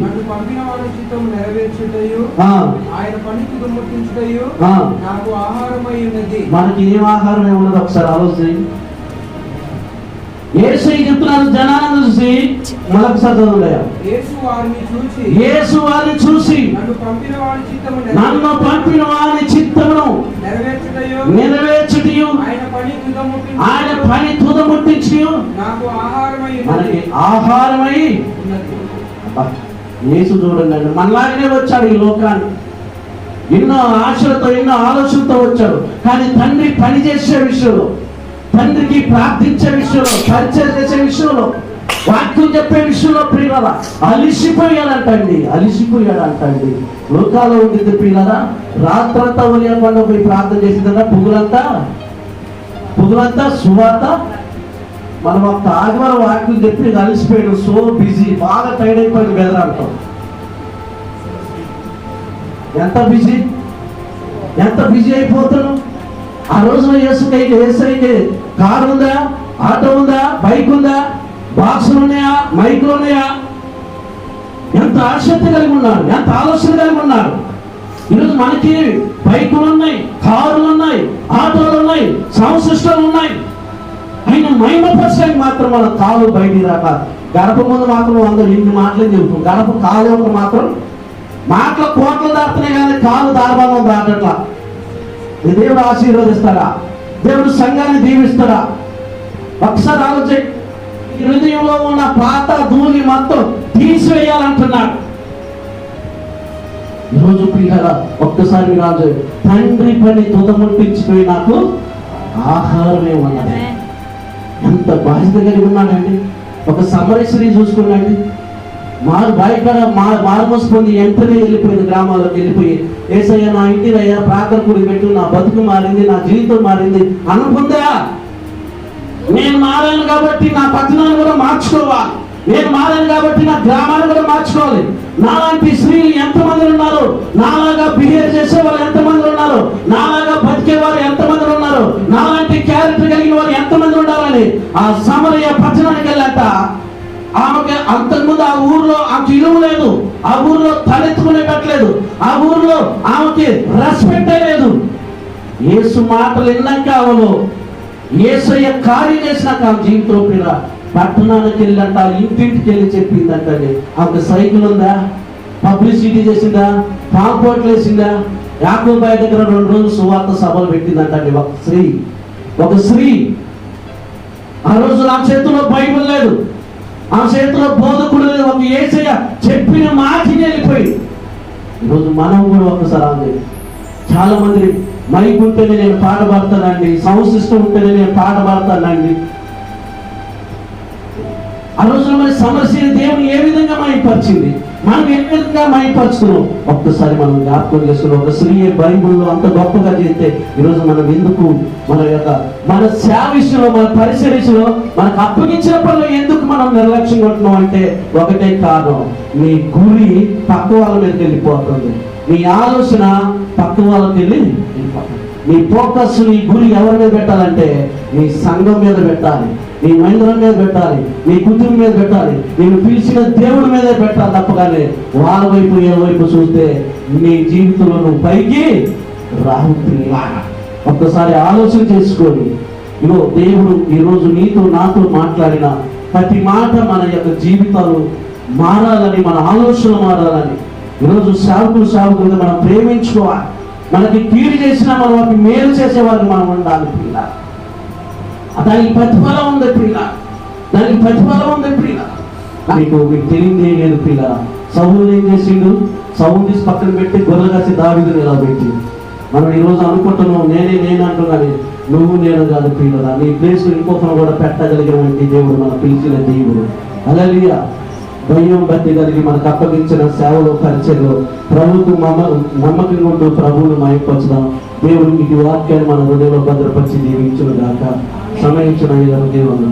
మనకి ఏం ఆహారం ఏమున్నది ఒకసారి ఆలోచన. యేసు చెప్తున్నారు జనాలను చూసి, మరొకసారి చదవలేయా, యేసు వారిని చూసి నన్ను పంపిన వారి చిత్తమును నెరవేర్చుటయు ఆయన పని తుదముట్టించి మనకి ఆహారమై. యేసు చూడండి, మనలాగానే వచ్చాడు ఈ లోకాన్ని. ఎన్నో ఆశలతో, ఎన్నో ఆలోచనతో వచ్చాడు. కానీ తండ్రి పని చేసే విషయంలో, తండ్రికి ప్రార్థించే విషయంలో, పరిచయం చేసే విషయంలో, వాక్యం చెప్పే విషయంలో ప్రియులారా అలిసిపోయాడంటండి. లోకాల్లో ఉంటుంది ప్రియులారా, రాత్రంతా ఉదయకుండా పోయి ప్రార్థన చేసిందట, పొగులంతా సువార్త. మనం ఒక ఆదివారం వాక్యం చెప్పి అలిసిపోయాడు, సో బిజీ, బాగా టైర్డ్ అయిపోయింది బెదరంటాం. ఎంత బిజీ అయిపోతాను. ఆ రోజున యేసయ్యకి కారు ఉందా, ఆటో ఉందా, బైక్ ఉందా, బాక్సులు ఉన్నాయా, మైకులు ఉన్నాయా? ఎంత ఆసక్తి కలిగి ఉన్నాడు, ఎంత ఆలోచన కలిగి ఉన్నాడు. ఈరోజు మనకి బైకులు ఉన్నాయి, కారులు ఉన్నాయి, ఆటోలు ఉన్నాయి, సౌండ్ సిస్టమ్ ఉన్నాయి. ఆయన మహిమపరచడానికి మాత్రం మన కాలు బయటికి రాక, గడప ముందు మాత్రం అందరూ ఇన్ని మాటలే చెబుతాం. గడప కాలు యొక్క మాత్రం మాటలు కోట్లు దాటుతున్నాయి కానీ కాలు దారుభాగం దాటట్లా. దేవుడు ఆశీర్వదిస్తాడా? దేవుడు సంఘాన్ని దీవిస్తాడా? ఒకసారి ఆలోచన. హృదయంలో ఉన్న పాత ధూళి మొత్తం తీసివేయాలంటున్నాడు. ఈరోజు ప్రియులారా ఒక్కసారి రాజు, తండ్రి పని తుదముట్టించిపోయి నాకు ఆహారమే ఉన్నది. ఎంత బాధ్యత కలిగి ఉన్నాడండి. ఒక సమరేశ్వరి చూసుకున్నాండి, మారుమోసుకొని వెంటనే వెళ్ళిపోయింది, గ్రామాల్లోకి వెళ్ళిపోయి, ఏసయ్య నా ఇంటిని అయ్యా ప్రార్థన కూడి పెట్టు, నా బతుకు మారింది, నా జీవితం మారింది అనుకుందా? నేను మారాను కాబట్టి నా పట్టణాన్ని కూడా మార్చుకోవాలి, నేను మారాను కాబట్టి నా గ్రామాన్ని కూడా మార్చుకోవాలి. నాలాంటి స్త్రీలు ఎంతమంది ఉన్నారు, నాలాగా బిహేవ్ చేసే వాళ్ళు ఎంతమంది ఉన్నారు, నాలాగా బతికే వారు ఎంతమంది ఉన్నారు, నాలాంటి క్యారెక్టర్ కలిగిన వారు ఎంతమంది ఉండాలని ఆ సమరయ పట్టణానికి వెళ్ళాక ఆమెకి అంతకుముందు ఆ ఊర్లో ఆమెకి ఇలువ లేదు, ఆ ఊర్లో తలెత్తుకునేటట్లేదు, ఆ ఊర్లో ఆమెకి రెస్పెక్ట్ లేదు. యేసు మాటలు విన్నాక ఆమెలో యేసయ్య కార్యం చేసినాక ఆమె జీవితంలో పట్టణానికి వెళ్ళంట, ఇంటింటికి వెళ్ళి చెప్పిందంటే ఆమెకు సైకిల్ ఉందా, పబ్లిసిటీ చేసిందా, పాంపోట్లు వేసిందా, యాకోబాయి దగ్గర 2 రోజులు సువార్త సభలు పెట్టిందంటండి ఒక స్త్రీ. ఆ రోజు నా చేతిలో బైబిల్ లేదు, ఆ చేతిలో బోధకుడు లేదు, ఒక యేసయ్య చెప్పిన మాటని వెళ్ళిపోయి. ఈరోజు మనం కూడా ఒకసారి అంది. చాలా మంది మైక్ ఉంటేనే నేను పాట పాడతానండి, సౌండ్ సిస్టమ్ ఉంటేనే నేను పాట పాడతానండి. ఆ రోజున మరి సమస్య దేవుని ఏ విధంగా మైపరిచింది, మనం ఏ విధంగా మైపరుచుకున్నాం ఒక్కసారి మనం జ్ఞాపకం చేసుకున్నాం. ఒక స్త్రీ బైబిల్లో అంత గొప్పగా చేస్తే ఈరోజు మనం ఎందుకు మన సేవ విషయంలో, మన పరిచర్యలో మనకు అప్పగించిన పనులు ఎందుకు మనం నిర్లక్ష్యంగా ఉంటున్నాం అంటే ఒకటే కారణం, నీ గురి పక్క వాళ్ళ మీదకి వెళ్ళిపోతుంది, నీ ఆలోచన పక్క వాళ్ళకి వెళ్ళిపోతుంది. నీ ఫోకస్, నీ గురి ఎవరి మీద పెట్టాలంటే నీ సంఘం మీద పెట్టాలి, నీ మందిరం మీద పెట్టాలి, నీ కుటుంబం మీద పెట్టాలి, నేను పిలిచిన దేవుడి మీదే పెట్టాలి తప్పగానే వాళ్ళ వైపు ఏ వైపు చూస్తే నీ జీవితంలో నువ్వు పైకి రావు. ఒక్కసారి ఆలోచన చేసుకొని, ఇగో దేవుడు ఈరోజు నీతో నాతో మాట్లాడిన ప్రతి మాట మన యొక్క జీవితాలు మారాలని, మన ఆలోచన మారాలని, ఈరోజు సేవకులుగా మనం ప్రేమించుకోవాలి. మనకి కీడు చేసినా మనం వాటిని మేలు చేసేవారిని మనం ఉండాలి ప్రియుల. దానికి ప్రతిఫలం ఉంది ప్రియుల, దానికి ప్రతిఫలం ఉంది ప్రియుల. మీకు తెలియదే లేదు ప్రియుల. సౌలు ఏం చేసిండు? సౌలు తీసి పక్కన పెట్టి గొర్రెలు కాసి దావీదుని ఇలా పెట్టి, మనం ఈరోజు అనుకుంటున్నాం నేను అంటున్నాను, నువ్వు నేను కాదు ప్రియుల. నీ ప్లేస్ ఇంకొకరు కూడా పెట్టగలిగినటువంటి దేవుడు, మన పిలిచిన దేవుడు. హల్లెలూయా. భయం భక్తి కలిగి మనకు అప్పగించిన సేవలో పరిచయలో ప్రభుత్వం నమ్మకంగా ఉంటూ ప్రభువును మహిమపరచుదాం. దేవుడు ఈ వాక్యాన్ని మన హృదయంలో భద్రపరిచి దీవించును గాక. సమయించిన దేవుడు